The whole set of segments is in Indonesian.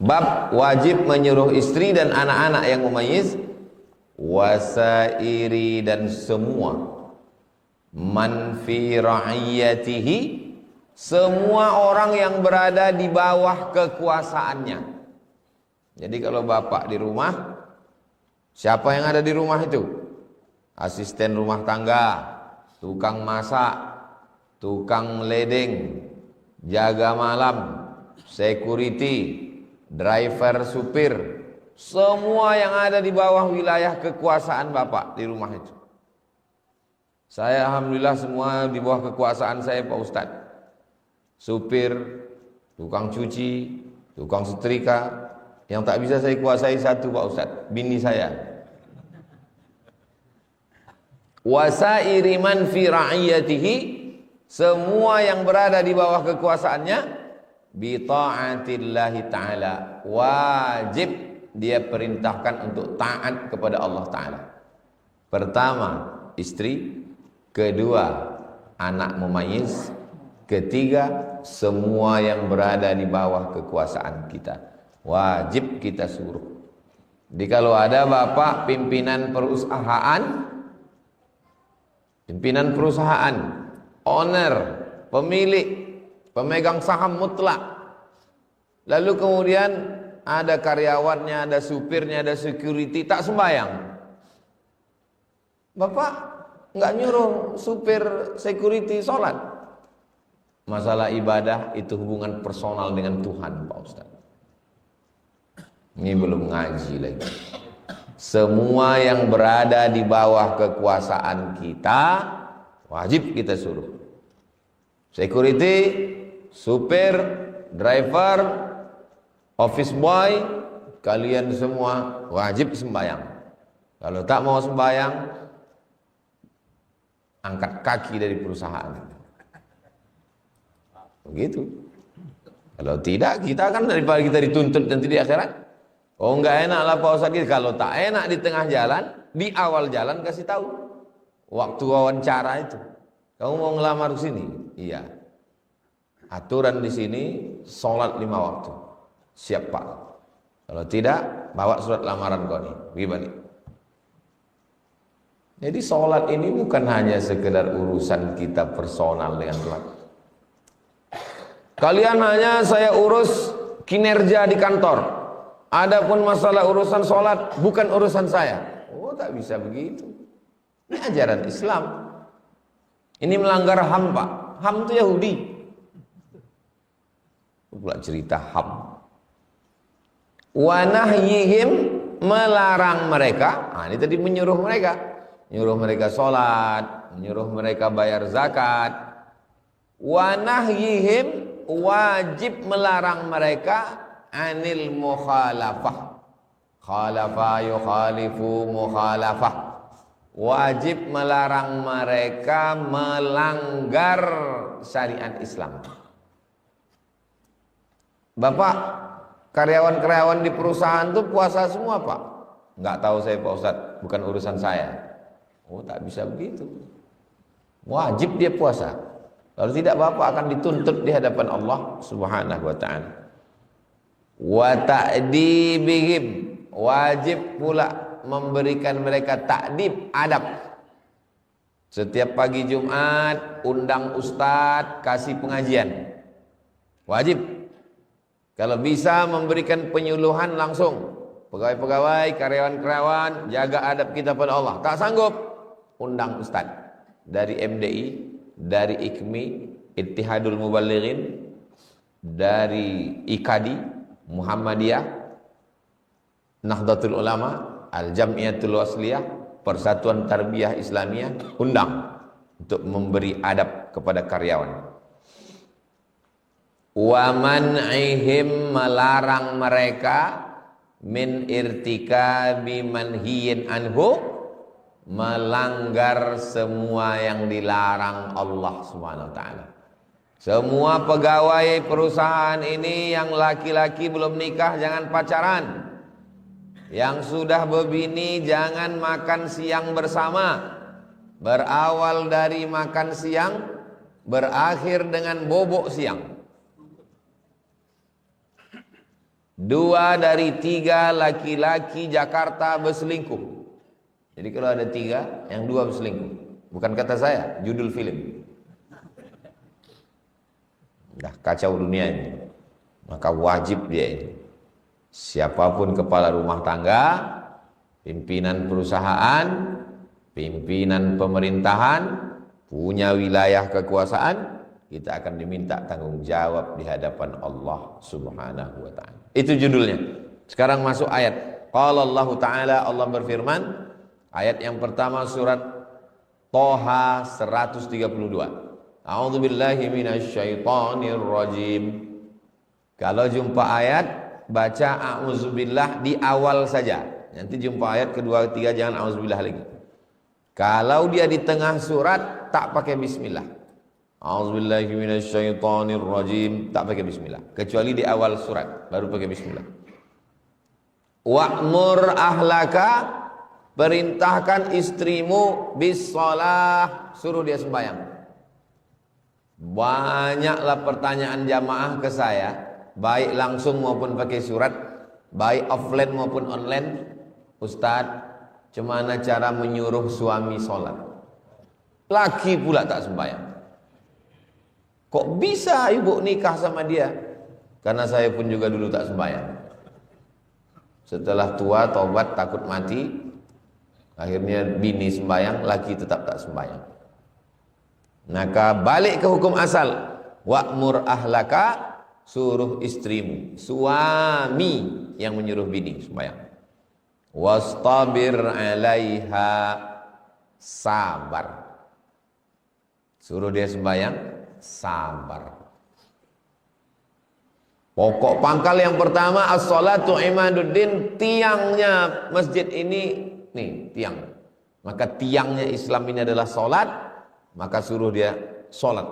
Bab wajib menyuruh istri dan anak-anak yang mumayyiz, wasairi dan semua man fi ra'iyatihi, semua orang yang berada di bawah kekuasaannya. Jadi kalau bapak di rumah, siapa yang ada di rumah itu? Asisten rumah tangga, tukang masak, tukang ledeng, jaga malam, security, driver, supir, semua yang ada di bawah wilayah kekuasaan bapak di rumah itu. Saya alhamdulillah semua di bawah kekuasaan saya Pak Ustadz. Supir, tukang cuci, tukang setrika. Yang tak bisa saya kuasai satu Pak Ustadz, bini saya. Wasairi man fi ra'iyatihi, semua yang berada di bawah kekuasaannya, bi ta'atillahi ta'ala, wajib dia perintahkan untuk taat kepada Allah Ta'ala. Pertama istri, kedua anak mumayyiz, ketiga semua yang berada di bawah kekuasaan kita, wajib kita suruh. Jadi kalau ada bapak pimpinan perusahaan, owner, pemilik, pemegang saham mutlak, lalu kemudian ada karyawannya, ada supirnya, ada security, tak sembahyang, bapak nggak nyuruh supir security sholat. Masalah ibadah itu hubungan personal dengan Tuhan Pak Ustaz. Ini belum ngaji lagi. Semua yang berada di bawah kekuasaan kita wajib kita suruh. Security, supir, driver, office boy, kalian semua wajib sembahyang. Kalau tak mau sembahyang, angkat kaki dari perusahaan. Begitu. Kalau tidak, kita kan daripada kita dituntut nanti di akhirat. Oh enggak enak lah Pak Ustaz. Kalau tak enak di tengah jalan, di awal jalan kasih tahu. Waktu wawancara itu, kamu mau ngelamar ke sini? Iya. Aturan di sini sholat 5 waktu. Siap Pak. Kalau tidak, bawa surat lamaran kau nih. Gimana? Jadi sholat ini bukan hanya sekedar urusan kita personal dengan Tuhan. Kalian hanya saya urus kinerja di kantor. Adapun masalah urusan sholat bukan urusan saya. Oh, tak bisa begitu. Ini ajaran Islam. Ini melanggar HAM Pak. HAM itu Yahudi. Pula cerita HAM. Wa nahyihim, melarang mereka. Nah, ini tadi menyuruh mereka. Menyuruh mereka sholat, menyuruh mereka bayar zakat. Wa nahyihim, wajib melarang mereka anil mukhalafah. Khalafa yukhalifu mukhalafah. Wajib melarang mereka melanggar syariat Islam. Bapak, karyawan-karyawan di perusahaan itu puasa semua Pak? Enggak tahu saya Pak Ustadz, bukan urusan saya. Oh, tak bisa begitu. Wajib dia puasa. Kalau tidak Bapak akan dituntut di hadapan Allah Subhanahu wa ta'ala. Wa ta'dibihim, wajib pula memberikan mereka ta'dib, adab. Setiap pagi Jumat undang ustadz kasih pengajian. Wajib. Kalau bisa memberikan penyuluhan langsung. Pegawai-pegawai, karyawan-karyawan, jaga adab kita pada Allah. Tak sanggup, undang ustadz dari MDI, dari IKMI, Ittihadul Mubalighin, dari IKADI, Muhammadiyah, Nahdlatul Ulama, Al-Jam'iyatul Wasliyah, Persatuan Tarbiyah Islamiyah, undang untuk memberi adab kepada karyawan. Wa man'ihim, melarang mereka min irtikabi manhiyin anhu, melanggar semua yang dilarang Allah Subhanahu wa ta'ala. Semua pegawai perusahaan ini yang laki-laki belum nikah jangan pacaran. Yang sudah berbini jangan makan siang bersama. Berawal dari makan siang, berakhir dengan bobok siang. 2 dari 3 laki-laki Jakarta berselingkuh. Jadi kalau ada 3, yang 2 berselingkuh. Bukan kata saya, judul film. Udah kacau dunia ini. Maka wajib dia ini. Siapapun kepala rumah tangga, pimpinan perusahaan, pimpinan pemerintahan, punya wilayah kekuasaan, kita akan diminta tanggung jawab di hadapan Allah Subhanahu wa taala. Itu judulnya. Sekarang masuk ayat. Qala Allah Ta'ala, Allah berfirman, ayat yang pertama surat Toha 132. A'udzubillahi minasyaitonir rajim. Kalau jumpa ayat, baca a'udzubillah di awal saja. Nanti jumpa ayat kedua ketiga jangan a'udzubillah lagi. Kalau dia di tengah surat tak pakai bismillah. A'udzubillahi minasyaitonir rajim, tak pakai bismillah. Kecuali di awal surat baru pakai bismillah. Wa'mur ahlaka, perintahkan istrimu bis shalah, suruh dia sembahyang. Banyaklah pertanyaan jamaah ke saya, baik langsung maupun pakai surat, baik offline maupun online. Ustadz, gimana cara menyuruh suami sholat? Laki pula tak sembahyang. Kok bisa ibu nikah sama dia? Karena saya pun juga dulu tak sembahyang. Setelah tua, tobat, takut mati, akhirnya bini sembahyang, laki tetap tak sembahyang. Maka balik ke hukum asal. Wa'mur ahlaka, suruh istrimu, suami yang menyuruh bini sembahyang. Wastabir 'alaiha, sabar. Suruh dia sembahyang, sabar. Pokok pangkal yang pertama, as-salatu imaduddin, tiangnya masjid ini, nih tiang. Maka tiangnya Islam ini adalah salat, maka suruh dia salat.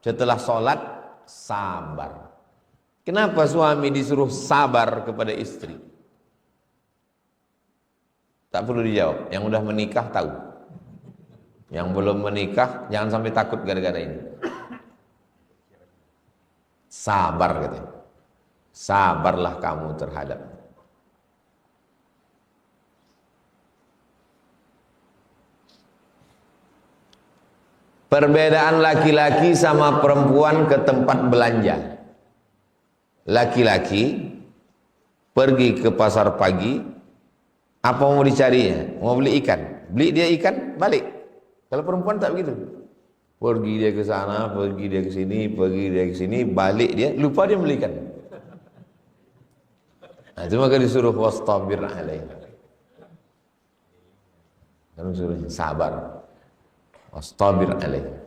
Setelah salat, sabar. Kenapa suami disuruh sabar kepada istri? Tak perlu dijawab, yang udah menikah tahu. Yang belum menikah jangan sampai takut gara-gara ini. Sabar katanya. Sabarlah kamu terhadap. Perbedaan laki-laki sama perempuan ke tempat belanja. Laki-laki pergi ke pasar pagi, apa mau dicarinya? Mau beli ikan, beli dia ikan, balik. Kalau perempuan tak begitu. Pergi dia ke sana, pergi dia ke sini, pergi dia ke sini, balik dia, lupa dia beli ikan. Nah, itu maka disuruh wastabir 'alaiha. Kamu suruh sabar. Wastabir 'alaiha.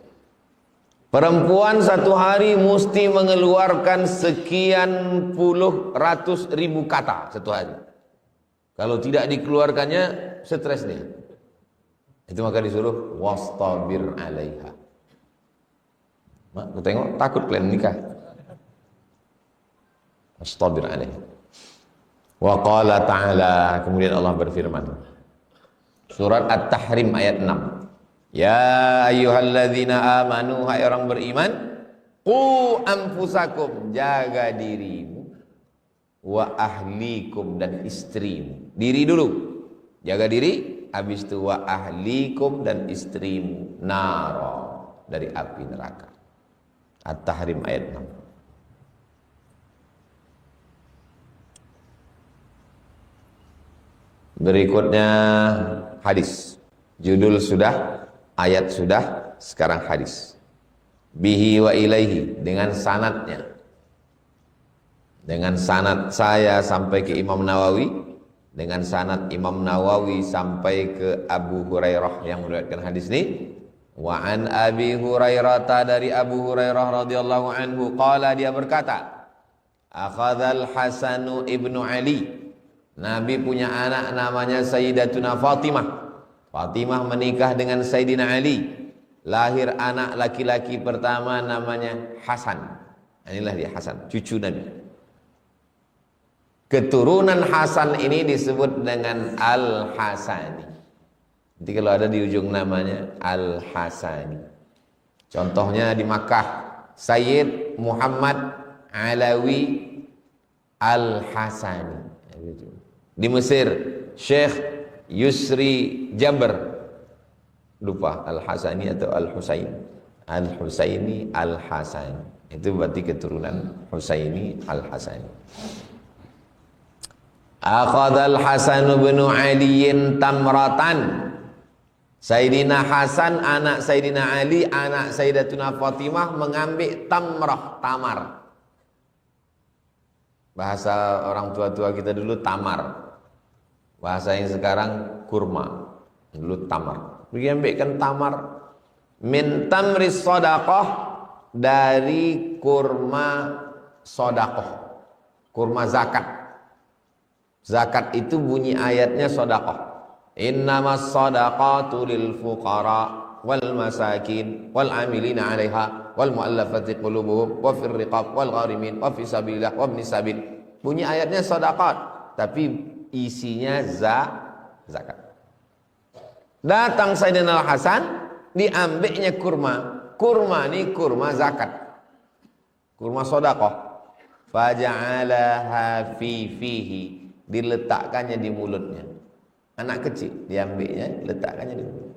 Perempuan satu hari mesti mengeluarkan sekian puluh ratus ribu kata satu hari. Kalau tidak dikeluarkannya, stres dia. Itu maka disuruh wastabir 'alaiha. Mak, aku tengok takut kalian nikah. Wastabir 'alaiha. Wa qala ta'ala, kemudian Allah berfirman. Surat At-Tahrim ayat 6. Ya ayyuhalladzina amanu, hai orang beriman, qu anfusakum, jaga dirimu, wa ahlikum, dan istrimu. Diri dulu, jaga diri, habis itu wa ahlikum, dan istrimu, nara, dari api neraka. At-Tahrim ayat 6. Berikutnya hadis. Judul sudah, ayat sudah, sekarang hadis. Bihi wa ilaihi, dengan sanadnya. Dengan sanad saya sampai ke Imam Nawawi, dengan sanad Imam Nawawi sampai ke Abu Hurairah yang meriwayatkan hadis ini. Wa an Abi Hurairah, dari Abu Hurairah radhiyallahu anhu, qala, dia berkata, akhadzal Hasanu ibnu Ali, Nabi punya anak namanya Sayyidatuna Fatimah. Fatimah menikah dengan Sayyidina Ali. Lahir anak laki-laki pertama namanya Hasan. Inilah dia Hasan, cucu Nabi. Keturunan Hasan ini disebut dengan Al-Hasani. Nanti kalau ada di ujung namanya Al-Hasani. Contohnya di Makkah, Sayyid Muhammad Alawi Al-Hasani. Di Mesir Syekh Yusri Jabr, lupa Al-Hasani atau Al-Husain, Al-Husaini Al-Hasani, itu berarti keturunan Husaini Al-Hasani. Akhadhal Hasan bin Ali tamratan. Sayyidina Hasan anak Sayyidina Ali anak Sayyidatuna Fatimah mengambil tamrah, tamar. Bahasa orang tua-tua kita dulu tamar. Bahasa yang sekarang kurma. Dulu tamar. Dia ambilkan tamar min tamris shadaqah, dari kurma shadaqah. Kurma zakat. Zakat itu bunyi ayatnya shadaqah. Innamas shadaqatu lil fuqara wal masakin wal amilina 'alaiha wal mu'allafati qulubuhum wa fir riqab wal gharimin wa fi sabilillah wa ibnis sabil. Bunyi ayatnya shadaqat, tapi isinya zakat. Datang Sayyidina Al-Hasan, diambilnya kurma. Kurma ini kurma zakat. Kurma shadaqah. Faja'alaha fihi, diletakkannya di mulutnya. Anak kecil diambilnya, letakkannya di mulut.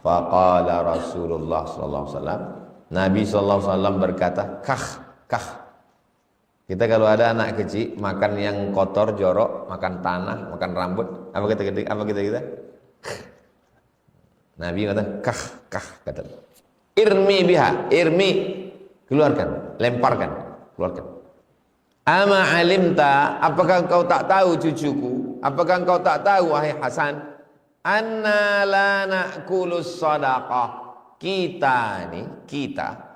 Faqala Rasulullah sallallahu alaihi wasallam, Nabi sallallahu alaihi wasallam berkata, kah. Kita kalau ada anak kecil makan yang kotor, jorok, makan tanah, makan rambut, apa kita? Nabi kata, kah kata. Irmi biha, keluarkan, lemparkan, keluarkan. Ama alimta, apakah engkau tak tahu cucuku? Apakah engkau tak tahu wahai Hasan? Anna la na'kulus sadaqah. Kita,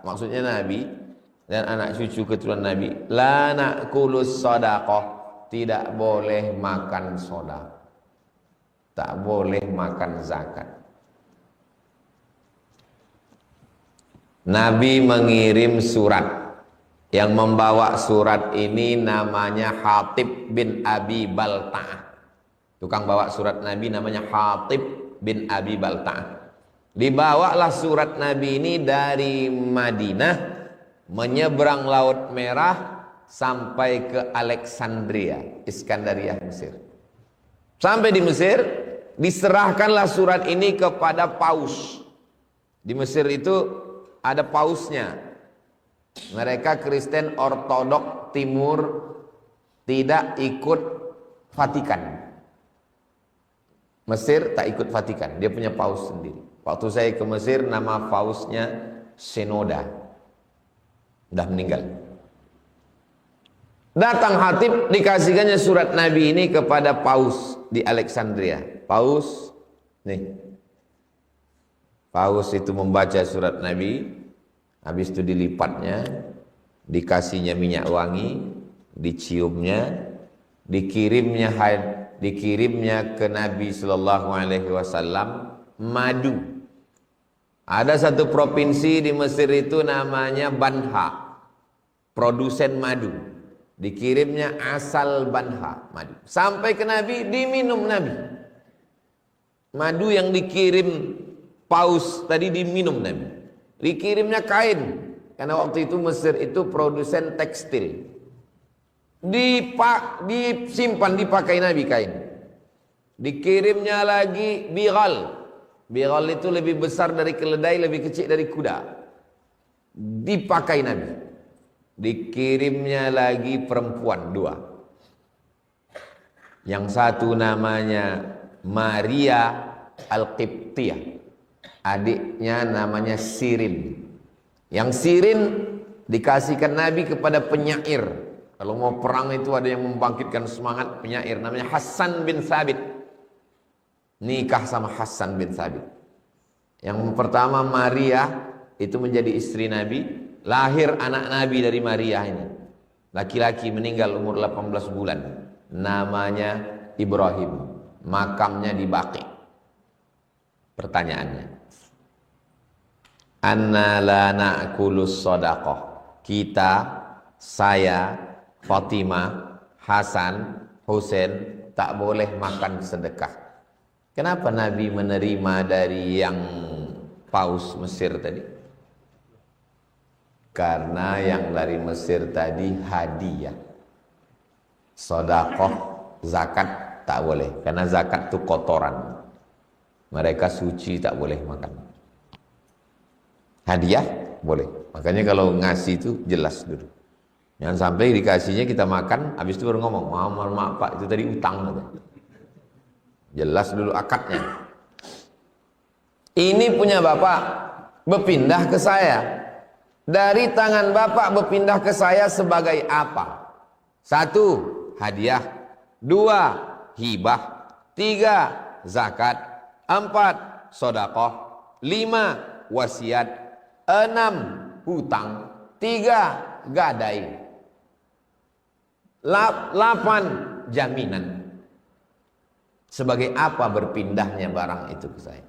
maksudnya Nabi dan anak cucu keturunan Nabi, la na'kulus sadaqah, tidak boleh makan sedekah. Tak boleh makan zakat. Nabi mengirim surat. Yang membawa surat ini namanya Hatib bin Abi Balta'ah. Tukang bawa surat Nabi namanya Hatib bin Abi Balta'ah. Dibawalah surat Nabi ini dari Madinah, menyeberang Laut Merah sampai ke Alexandria, Iskandaria, Mesir. Sampai di Mesir, diserahkanlah surat ini kepada paus. Di Mesir itu ada pausnya. Mereka Kristen Ortodok Timur, tidak ikut Vatikan. Mesir tak ikut Vatikan, dia punya paus sendiri. Waktu saya ke Mesir, nama pausnya Senoda, udah meninggal. Datang Hatib, dikasihkannya surat Nabi ini kepada paus di Alexandria. Paus itu membaca surat Nabi. Habis itu dilipatnya, dikasihnya minyak wangi, diciumnya, dikirimnya ke Nabi Sallallahu Alaihi Wasallam madu. Ada satu provinsi di Mesir itu namanya Banha, produsen madu. Dikirimnya asal Banha madu. Sampai ke Nabi, diminum Nabi. Madu yang dikirim paus tadi diminum Nabi. Dikirimnya kain, karena waktu itu Mesir itu produsen tekstil. Disimpan, dipakai Nabi kain. Dikirimnya lagi bighal. Bighal itu lebih besar dari keledai, lebih kecil dari kuda. Dipakai Nabi. Dikirimnya lagi perempuan 2. Yang satu namanya Maria Al-Qibtiyah. Adiknya namanya Sirin. Yang Sirin dikasihkan Nabi kepada penyair. Kalau mau perang itu ada yang membangkitkan semangat, penyair namanya Hasan bin Thabit. Nikah sama Hasan bin Thabit. Yang pertama Maria itu menjadi istri Nabi. Lahir anak Nabi dari Maria ini. Laki-laki meninggal umur 18 bulan. Namanya Ibrahim. Makamnya di Baqi. Pertanyaannya, anna la na'kulus shadaqah. Kita, saya, Fatimah, Hasan, Husain tak boleh makan sedekah. Kenapa Nabi menerima dari yang paus Mesir tadi? Karena yang dari Mesir tadi hadiah. Sedekah, zakat tak boleh, karena zakat itu kotoran. Mereka suci, tak boleh makan. Hadiah boleh. Makanya kalau ngasih itu jelas dulu. Jangan sampai dikasihnya kita makan, habis itu baru ngomong, maaf Pak, itu tadi utang. Jelas dulu akadnya. Ini punya Bapak, berpindah ke saya. Dari tangan Bapak berpindah ke saya sebagai apa? 1, hadiah. 2, hibah. 3, zakat. 4, sedekah. 5, wasiat. 6, hutang. 3, gadai. 8, jaminan. Sebagai apa berpindahnya barang itu ke saya?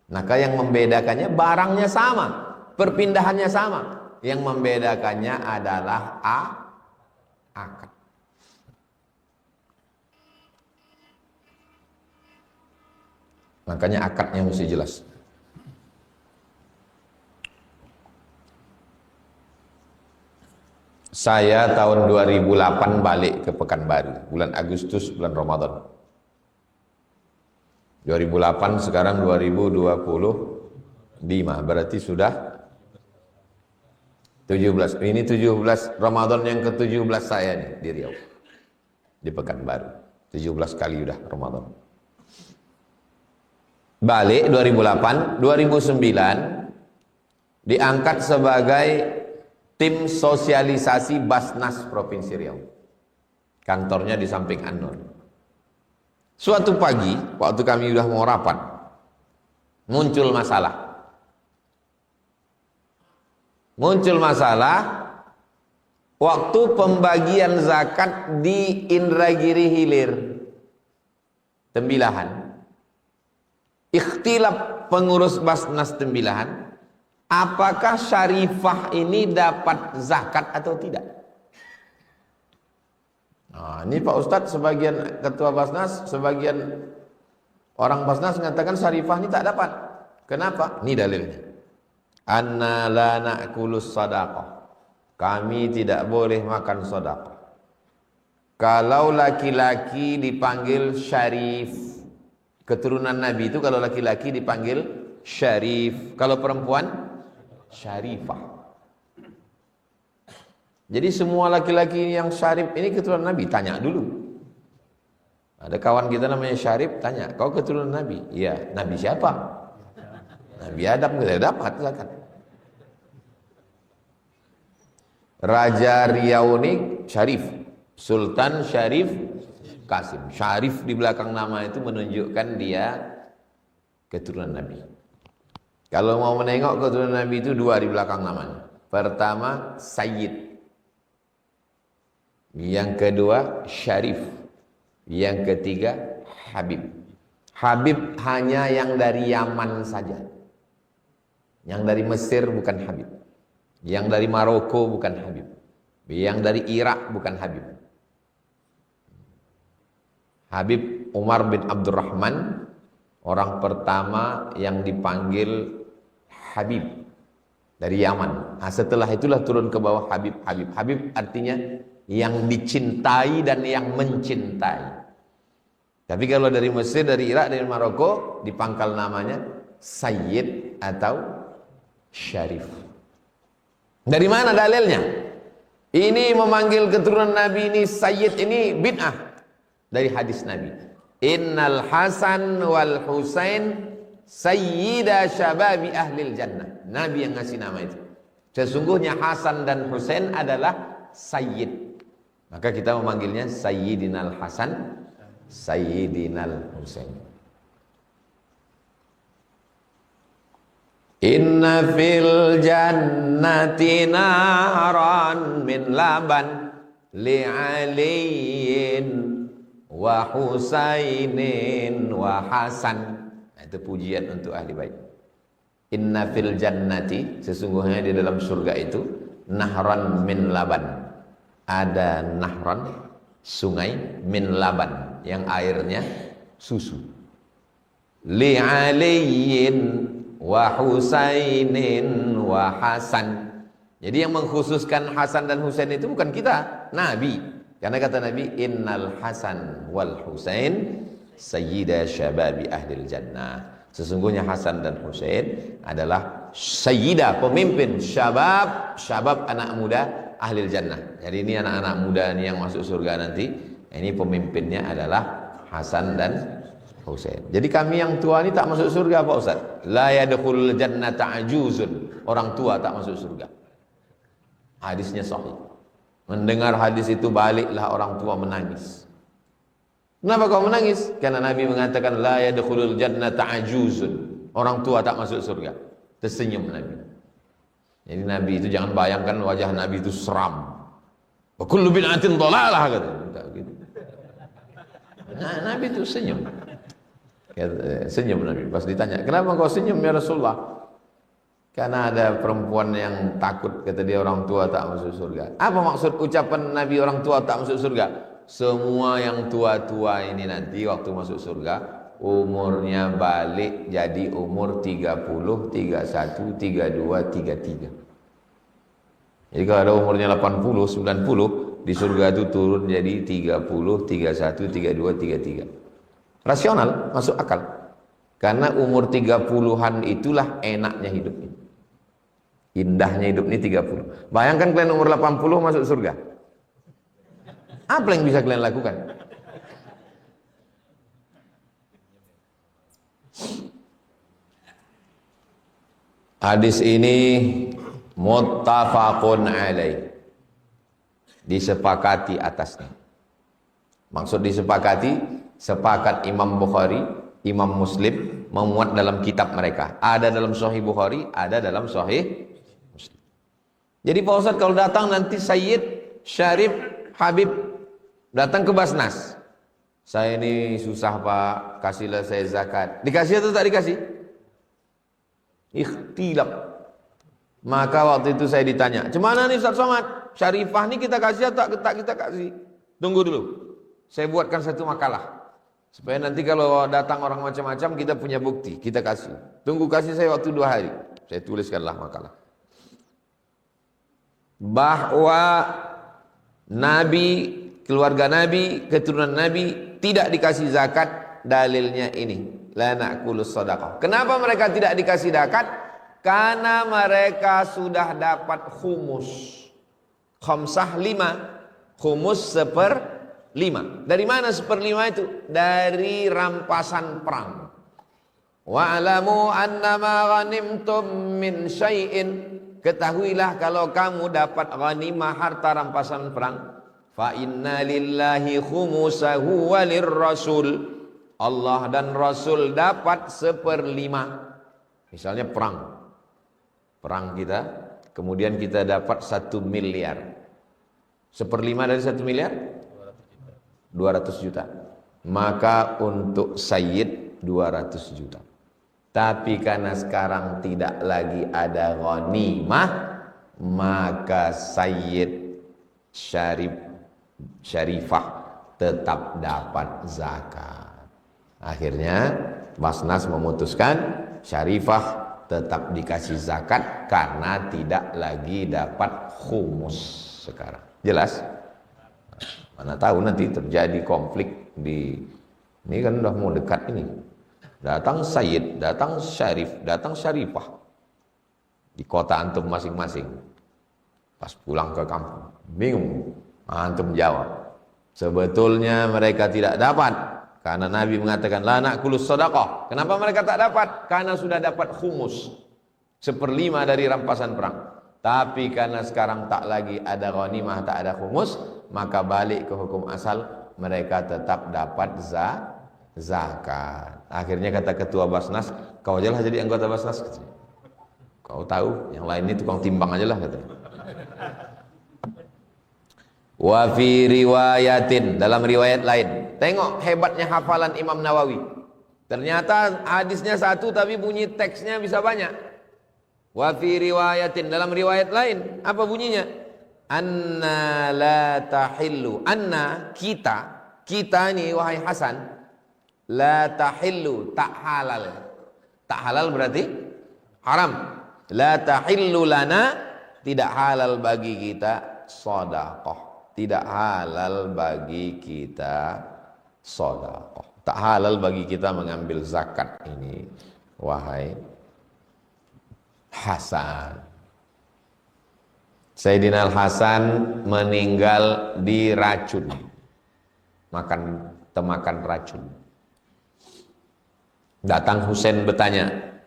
Maka yang membedakannya barangnya sama, perpindahannya sama. Yang membedakannya adalah akad. Makanya akadnya mesti jelas. Saya tahun 2008 balik ke Pekanbaru, bulan Agustus, bulan Ramadan. 2008 sekarang 2025, berarti sudah 17. Ini 17 Ramadan yang ke-17 saya nih di Riau, di Pekanbaru. 17 kali udah Ramadan. Balik 2008, 2009 diangkat sebagai tim sosialisasi Basnas Provinsi Riau. Kantornya di samping An-Nur. Suatu pagi, waktu kami sudah mau rapat, muncul masalah. Waktu pembagian zakat di Indragiri Hilir, Tembilahan. Ikhtilaf pengurus Basnas Tembilahan, apakah Syarifah ini dapat zakat atau tidak? Nah, ini Pak Ustadz sebagian ketua Basnas, sebagian orang Basnas mengatakan Syarifah ini tak dapat. Kenapa? Ini dalilnya. Anna la na'kulus sadaqah. Kami tidak boleh makan sedekah. Kalau laki-laki dipanggil syarif, keturunan Nabi itu kalau laki-laki dipanggil syarif, kalau perempuan syarifah. Jadi semua laki-laki yang syarif ini keturunan Nabi, tanya dulu. Ada kawan kita namanya Syarif, tanya, kau keturunan Nabi? Iya. Nabi siapa? Nabi Adam, kita dapat zakat. Raja Riau ini Syarif, Sultan Syarif Kasim. Syarif di belakang nama itu menunjukkan dia keturunan Nabi. Kalau mau menengok keturunan Nabi itu 2 di belakang namanya. Pertama Sayyid, yang kedua Syarif, yang ketiga Habib. Habib hanya yang dari Yaman saja. Yang dari Mesir bukan Habib. Yang dari Maroko bukan Habib. Yang dari Irak bukan Habib. Habib Umar bin Abdurrahman, orang pertama yang dipanggil Habib dari Yaman. Nah, setelah itulah turun ke bawah Habib. Habib artinya yang dicintai dan yang mencintai. Tapi kalau dari Mesir, dari Irak, dari Maroko, dipangkal namanya Sayyid atau Syarif. Dari mana dalilnya? Ini memanggil keturunan Nabi ini Sayyid, ini bid'ah. Dari hadis Nabi. Innal Hasan wal Husain sayyida syababi ahlil jannah. Nabi yang ngasih nama itu. Sesungguhnya Hasan dan Husain adalah Sayyid. Maka kita memanggilnya Sayyidinal Hasan, Sayyidinal Husain. Inna fil jannati naran min laban li aliyin wa Husainin wa Hasan. Nah, itu pujian untuk ahli bait. Inna fil jannati, sesungguhnya di dalam surga itu nahran min laban. Ada nahran, sungai, min laban, yang airnya susu. Li aliyin wa Husainin wa Hasan. Jadi yang mengkhususkan Hasan dan Husain itu bukan kita, Nabi. Karena kata Nabi, innal Hasan wal Husain sayyida syababi ahlil jannah. Sesungguhnya Hasan dan Husain adalah sayyida, pemimpin syabab anak muda ahlil jannah. Jadi ini anak-anak muda ini yang masuk surga nanti. Ini pemimpinnya adalah Hasan dan Husain. Jadi kami yang tua ini tak masuk surga Pak Ustaz. La yadkhulul jannata ajuzun. Orang tua tak masuk surga. Hadisnya sahih. Mendengar hadis itu baliklah orang tua menangis. Kenapa kau menangis? Karena Nabi mengatakan la yadkhulul jannata ajuzun. Orang tua tak masuk surga. Tersenyum Nabi. Jadi Nabi itu jangan bayangkan wajah Nabi itu seram. Wa kullu bid'atin dhalalah kata. Gitu. Nah, Nabi itu senyum. Senyum Nabi. Pas ditanya, "Kenapa kau senyum ya Rasulullah?" Karena ada perempuan yang takut, kata dia, orang tua tak masuk surga. Apa maksud ucapan Nabi orang tua tak masuk surga? Semua yang tua-tua ini nanti waktu masuk surga umurnya balik jadi umur 30, 31, 32, 33. Jadi kalau ada umurnya 80, 90, di surga itu turun jadi 30, 31, 32, 33. Rasional, masuk akal. Karena umur 30-an itulah enaknya hidup ini. Indahnya hidup ini 30. Bayangkan kalian umur 80 masuk surga. Apa yang bisa kalian lakukan? Hadis ini muttafaqun alaih. Disepakati atasnya. Maksud disepakati, sepakat Imam Bukhari, Imam Muslim memuat dalam kitab mereka. Ada dalam Sahih Bukhari, ada dalam Sahih Muslim. Jadi Pak Ustadz kalau datang nanti Sayyid, Syarif, Habib datang ke Basnas. Saya ini susah Pak, kasihlah saya zakat. Dikasih atau tak dikasih? Ikhtilaf. Maka waktu itu saya ditanya, "Cemana nih Ustaz Somad? Syarifah nih kita kasih atau tak kita kasih?" Tunggu dulu. Saya buatkan satu makalah. Supaya nanti kalau datang orang macam-macam kita punya bukti, kita kasih. Tunggu kasih saya waktu 2 hari. Saya tuliskanlah makalah. Bahwa Nabi, keluarga Nabi, keturunan Nabi tidak dikasih zakat, dalilnya ini. La na'kulus shadaqah. Kenapa mereka tidak dikasih zakat? Karena mereka sudah dapat khumus. Khamsah 5. Khumus 1/5. Dari mana 1/5 itu? Dari rampasan perang. Wa'lamu annama ghanimtum min syai'in. Ketahuilah kalau kamu dapat ghanimah, harta rampasan perang, fa inna lillahi khumusahu walirrasul. Allah dan Rasul dapat 1/5. Misalnya perang kita, kemudian kita dapat 1 miliar. 1/5 dari 1 miliar 200 juta. Maka untuk Sayyid 200 juta. Tapi karena sekarang tidak lagi ada ghanimah, maka Sayyid, Syarif, Syarifah tetap dapat zakat. Akhirnya Basnas memutuskan Syarifah tetap dikasih zakat karena tidak lagi dapat khumus sekarang. Jelas? Mana tahu nanti terjadi konflik di ini kan udah mau dekat ini. Datang Sayyid, datang Syarif, datang Syarifah di kota antum masing-masing. Pas pulang ke kampung, bingung. Antum jawab, sebetulnya mereka tidak dapat. Karena Nabi mengatakan la na'kulus shadaqah. Kenapa mereka tak dapat? Karena sudah dapat khumus 1/5 dari rampasan perang. Tapi karena sekarang tak lagi ada ghanimah, tak ada khumus, maka balik ke hukum asal, mereka tetap dapat zakat. Akhirnya kata ketua Basnas, "Kau ajalah jadi anggota Basnas." Kau tahu, yang lain ini tukang timbang ajalah katanya. Wa fi riwayatin, dalam riwayat lain. Tengok hebatnya hafalan Imam Nawawi. Ternyata hadisnya satu tapi bunyi teksnya bisa banyak. Wa fi riwayatin, dalam riwayat lain apa bunyinya? Anna la tahillu. Anna, kita ini wahai Hasan, la tahillu, tak halal. Tak halal berarti haram. La tahillu lana, tidak halal bagi kita sedekah. tidak halal bagi kita sedekah. Tak halal bagi kita mengambil zakat ini, wahai Hasan. Sayyidina Hasan meninggal diracun, temakan racun. Datang Husain bertanya,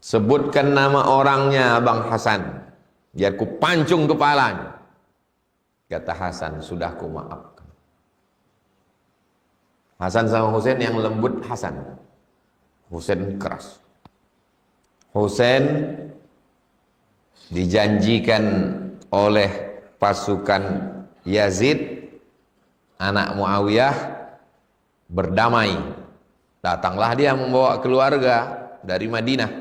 sebutkan nama orangnya Abang Hasan, biar ku pancung kepalanya. Kata Hasan, sudah ku maafkan. Hasan sama Husain yang lembut Hasan, Husain keras. Husain dijanjikan oleh pasukan Yazid anak Muawiyah berdamai. Datanglah dia membawa keluarga dari Madinah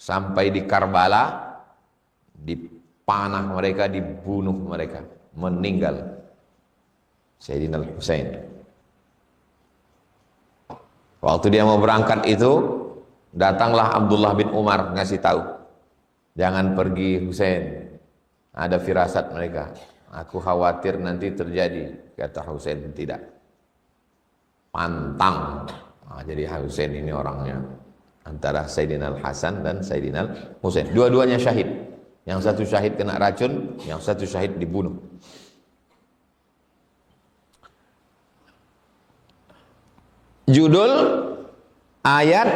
sampai di Karbala, dipanah mereka, dibunuh mereka, meninggal Sayyidina Husain. Waktu dia mau berangkat itu, datanglah Abdullah bin Umar ngasih tahu, jangan pergi Husain, ada firasat mereka, aku khawatir nanti terjadi. Kata Husain, tidak, pantang. Nah, jadi Husain ini orangnya antara Sayyidina Hasan dan Sayyidina Husain, dua-duanya syahid. Yang satu syahid kena racun, yang satu syahid dibunuh. Judul ayat,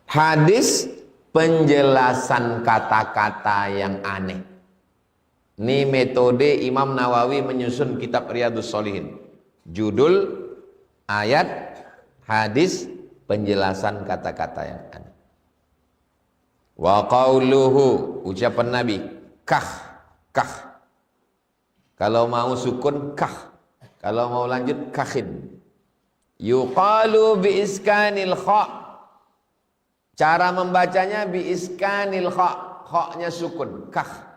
hadis, penjelasan kata-kata yang aneh. Ini metode Imam Nawawi menyusun kitab Riyadhus Shalihin. Judul ayat, hadis, penjelasan kata-kata yang aneh. Wa qauluhu, ucapan Nabi, kah. Kalau mau sukun kah, kalau mau lanjut kahin. Yuqalu bi iskanil kha. Cara membacanya bi iskanil kha, kha-nya sukun, kah.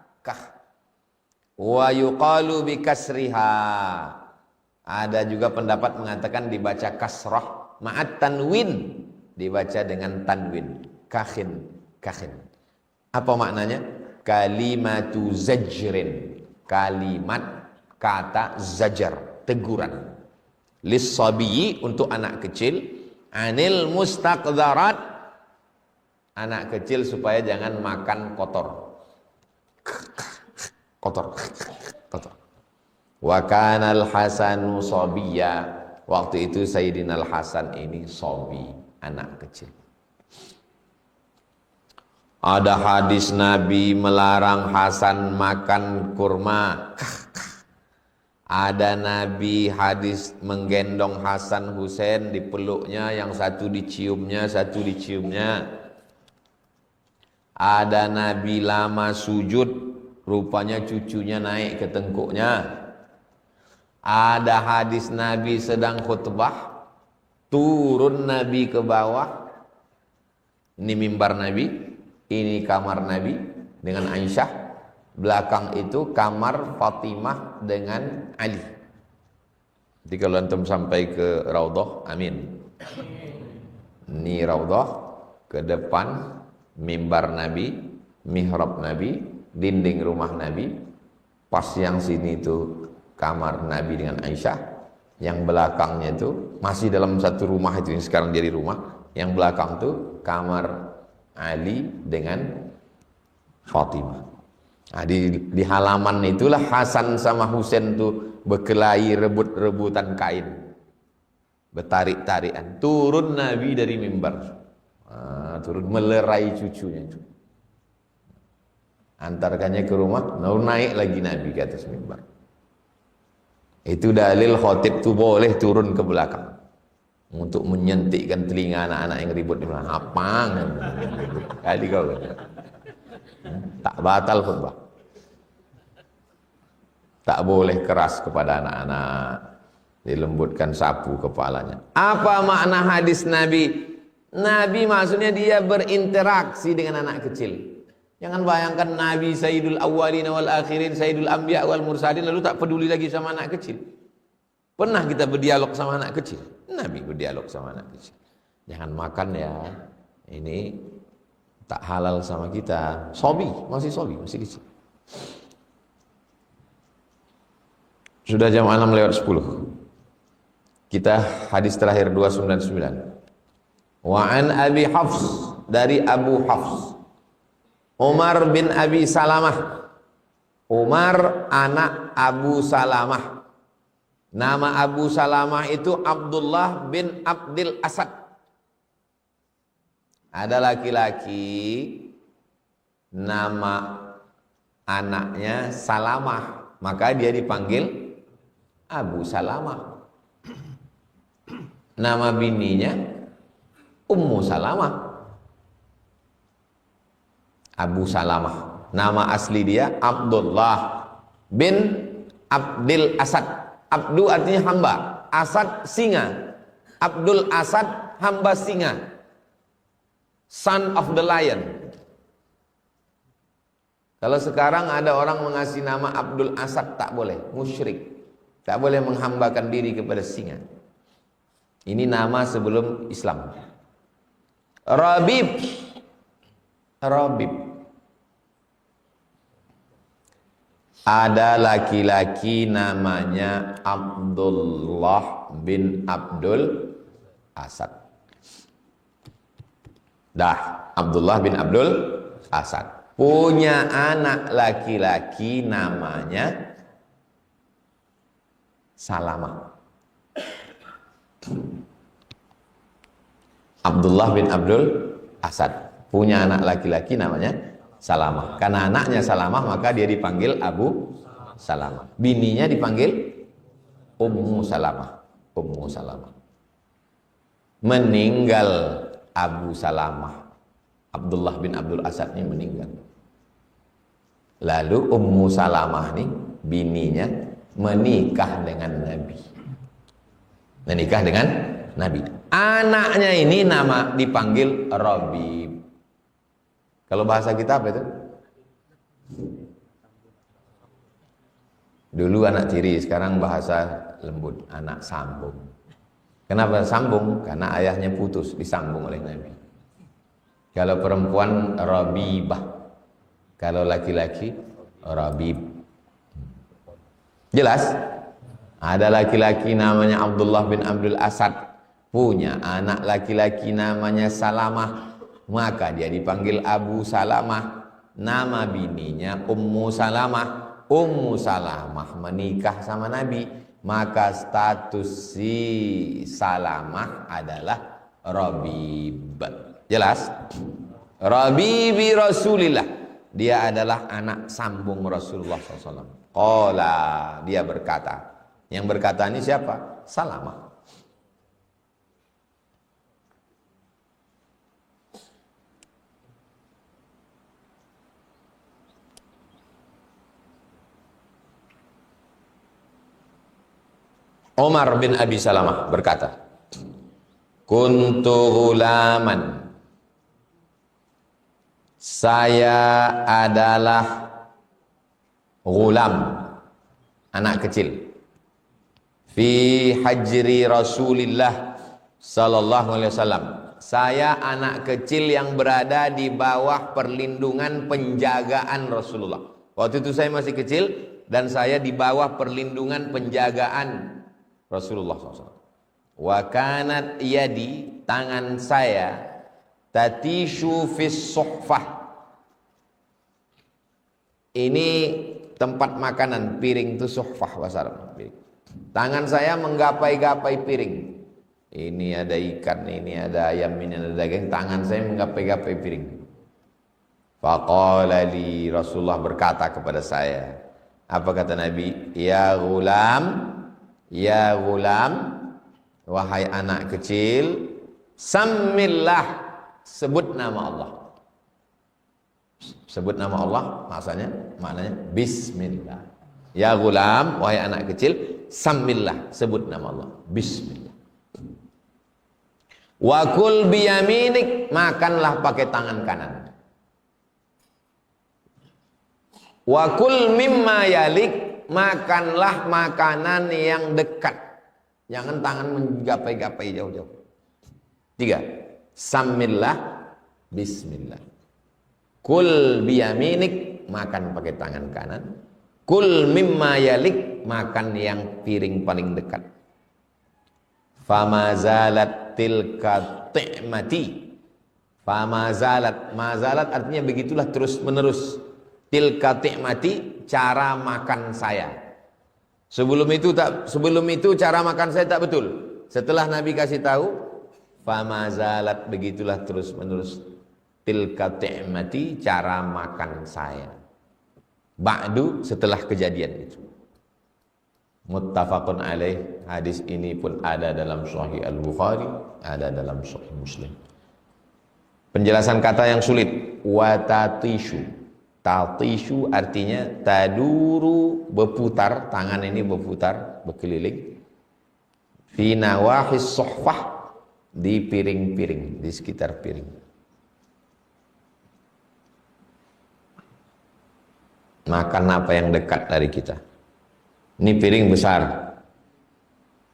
Wa yuqalu bi kasriha. Ada juga pendapat mengatakan dibaca kasrah ma'at tanwin, dibaca dengan tanwin, kahin. Apa maknanya? Kalimatu zajrin, kalimat kata zajar, teguran. Lis-sabiyi, untuk anak kecil, anil mustaqdarat, anak kecil supaya jangan makan kotor. Wa kana al-Hasanu sabiyya, waktu itu Sayyidina Al-Hasan ini sabi, anak kecil. Ada hadis Nabi melarang Hasan makan kurma. Ada Nabi hadis menggendong Hasan Husain, dipeluknya, yang satu diciumnya, satu diciumnya. Ada Nabi lama sujud, rupanya cucunya naik ke tengkuknya. Ada hadis Nabi sedang khutbah, turun Nabi ke bawah. Ini mimbar Nabi, ini kamar Nabi dengan Aisyah. Belakang itu kamar Fatimah dengan Ali. Jadi kalau antum sampai ke Raudhah, amin. Ini Raudhah, ke depan mimbar Nabi, mihrab Nabi, dinding rumah Nabi. Pas yang sini itu kamar Nabi dengan Aisyah. Yang belakangnya itu masih dalam satu rumah itu yang sekarang jadi rumah. Yang belakang itu kamar Ali dengan Fatimah. Nah, di halaman itulah Hasan sama Husain tuh berkelahi, rebut-rebutan kain, bertarik-tarikan. Turun Nabi dari mimbar, turun melerai cucunya itu, antarkannya ke rumah, lalu naik lagi Nabi ke atas mimbar. Itu dalil khotib tuh boleh turun ke belakang untuk menyentikkan telinga anak-anak yang ribut di belakang. Apa kali kau tak batal khutbah. Tak boleh keras kepada anak-anak, dilembutkan sapu kepalanya. Apa makna hadis Nabi? Nabi maksudnya dia berinteraksi dengan anak kecil. Jangan bayangkan Nabi Sayyidul Awwalin wal Akhirin, Sayyidul Anbiya wal Mursalin, lalu tak peduli lagi sama anak kecil. Pernah kita berdialog sama anak kecil? Nabi berdialog sama anak kecil. Jangan makan ya, ini tak halal sama kita. Sobi, masih kecil. Sudah jam 6 lewat 10. Kita hadis terakhir 299. Wa an Abi Hafs, dari Abu Hafs, Umar bin Abi Salamah. Umar anak Abu Salamah. Nama Abu Salamah itu Abdullah bin Abdul Asad. Ada laki-laki nama anaknya Salamah, maka dia dipanggil Abu Salamah. Nama bininya Ummu Salamah. Abu Salamah. Nama asli dia Abdullah bin Abdul Asad. Abdu artinya hamba, Asad singa. Abdul Asad hamba singa. Son of the lion. Kalau sekarang ada orang mengasih nama Abdul Asad, tak boleh, musyrik. Tak boleh menghambakan diri kepada singa. Ini nama sebelum Islam. Rabib. Rabib. Ada laki-laki namanya Abdullah bin Abdul Asad. Dah, Abdullah bin Abdul Asad punya anak laki-laki namanya Salamah. Abdullah bin Abdul Asad punya anak laki-laki namanya Salamah. Karena anaknya Salamah, maka dia dipanggil Abu Salamah. Bininya dipanggil Ummu Salamah. Ummu Salamah. Meninggal Abu Salamah. Abdullah bin Abdul Asad ini meninggal. Lalu Ummu Salamah ini bininya menikah dengan Nabi. Menikah dengan Nabi. Anaknya ini nama dipanggil Rabib. Kalau bahasa kita apa itu? Dulu anak tiri, sekarang bahasa lembut, anak sambung. Kenapa sambung? Karena ayahnya putus, disambung oleh Nabi. Kalau perempuan Rabibah, kalau laki-laki Rabib. Jelas? Ada laki-laki namanya Abdullah bin Abdul Asad, punya anak laki-laki namanya Salamah, maka dia dipanggil Abu Salamah. Nama bininya Ummu Salamah. Ummu Salamah menikah sama Nabi, maka status si Salamah adalah Rabib. Jelas? Rabibi Rasulillah, dia adalah anak sambung Rasulullah SAW. Qala, dia berkata. Yang berkata ini siapa? Salamah. Umar bin Abi Salamah berkata, kuntu ghulaman, saya adalah ghulam, anak kecil, fi hajri Rasulillah sallallahu alaihi wasallam. Saya anak kecil yang berada di bawah perlindungan penjagaan Rasulullah. Waktu itu saya masih kecil dan saya di bawah perlindungan penjagaan Rasulullah SAW. Wa kanat yadi, tangan saya, tatishu fis suhfah. Ini tempat makanan, piring itu suhfah bahasa Arab. Tangan saya menggapai-gapai piring. Ini ada ikan, ini ada ayam, ini ada daging. Tangan saya menggapai-gapai piring. Faqala li, Rasulullah berkata kepada saya. Apa kata Nabi? Ya ghulam, ya ghulam, wahai anak kecil, sammillah, sebut nama Allah. Sebut nama Allah, maknanya bismillah. Ya ghulam, wahai anak kecil, sammillah, sebut nama Allah, bismillah. Wa kul biyaminik, makanlah pakai tangan kanan. Wa kul mimma yalik, makanlah makanan yang dekat. Jangan tangan menggapai-gapai jauh-jauh. 3. Sammillah, bismillah. Kul biyaminik, makan pakai tangan kanan. Kul mimma yalik, makan yang piring paling dekat. Fama zalat tilka ti'mati. Fama zalat, mazalat artinya begitulah terus menerus. Tilka ti'mati, cara makan saya. Sebelum itu cara makan saya tak betul. Setelah Nabi kasih tahu, fama zalat, begitulah terus menerus. Tilka ti'mati, cara makan saya. Ba'du, setelah kejadian itu. Muttafaqun alaih, hadis ini pun ada dalam Sahih Al-Bukhari, ada dalam Sahih Muslim. Penjelasan kata yang sulit, watatishu. Tatishu artinya taduru, berputar, tangan ini berputar, berkeliling. Fi nawahis sohfah, di piring-piring, di sekitar piring. Makan apa yang dekat dari kita. Ini piring besar.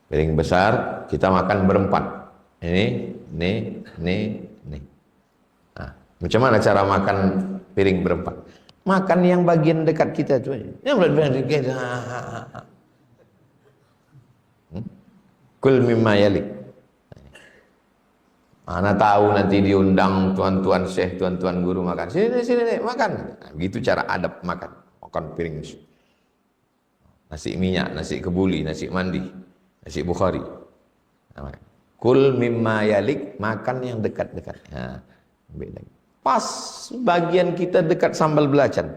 Piring besar, kita makan berempat. Ini. Nah, macam mana cara makan piring berempat? Makan yang bagian dekat kita tuh. Yang bagian dekat. Kul mimma yalik. Mana tahu nanti diundang tuan-tuan syekh, tuan-tuan guru makan. Sini, makan. Nah, begitu cara adab makan. Makan piring nasi minyak, nasi kebuli, nasi mandi, nasi Bukhari. Nah, kul mimma yalik, makan yang dekat-dekat. Nah, pas bagian kita dekat sambal belacan.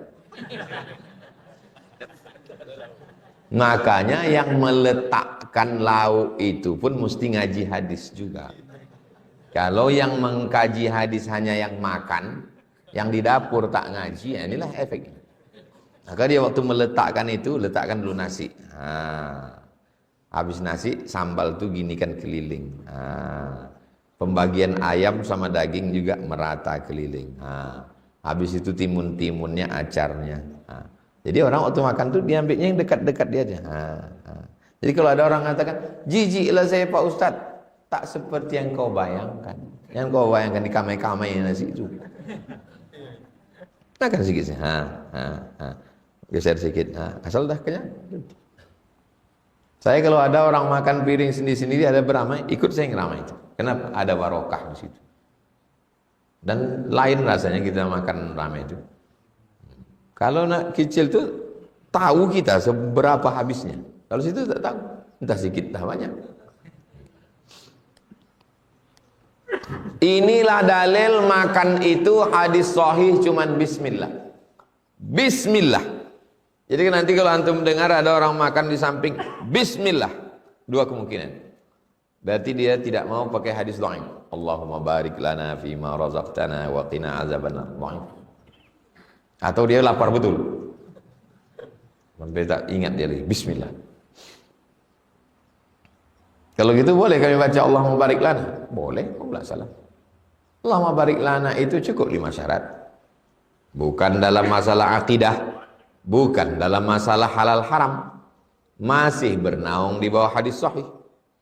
Makanya yang meletakkan lauk itu pun mesti ngaji hadis juga. Kalau yang mengkaji hadis hanya yang makan, yang di dapur tak ngaji, ya inilah efeknya. Maka dia waktu meletakkan itu, letakkan dulu nasi. Habis nasi, sambal tuh gini kan keliling. Pembagian ayam sama daging juga merata keliling. Habis itu timun-timunnya, acarnya. Jadi orang waktu makan tuh diambilnya yang dekat-dekat dia aja. Jadi kalau ada orang mengatakan, jijiklah saya Pak Ustadz, tak seperti yang kau bayangkan. Yang kau bayangkan di kamai-kamai nasi itu. Makan sedikit sih. Geser sedikit. Asal dah kenyang. Saya kalau ada orang makan piring sendiri-sendiri ada beramai, ikut saya ngeramai itu. Kenapa? Ada barokah di situ. Dan lain rasanya kita makan ramai itu. Kalau nak kecil tuh tahu kita seberapa habisnya. Kalau situ tak tahu. Entah sedikit, entah banyak. Inilah dalil makan itu hadis sahih cuman bismillah. Bismillah. Jadi nanti kalau antum dengar ada orang makan di samping bismillah, dua kemungkinan. Berarti dia tidak mau pakai hadis dhaif. Allahumma barik lana fi ma razaqtana wa qina azabannar. Atau dia lapar betul. Sampai tak ingat dia lagi bismillah. Kalau gitu boleh kami baca Allahumma barik lana? Boleh, enggak salah. Allahumma barik lana itu cukup 5 syarat. Bukan dalam masalah akidah, bukan dalam masalah halal haram, masih bernaung di bawah hadis sahih.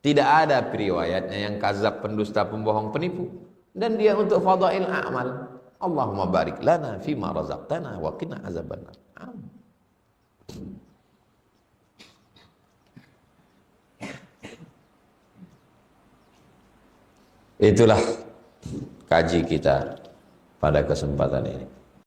Tidak ada periwayatnya yang kazab, pendusta, pembohong, penipu. Dan dia untuk fadail a'mal. Allahumma barik lana fima razaqtana wa qina azabannar. Itulah kaji kita pada kesempatan ini.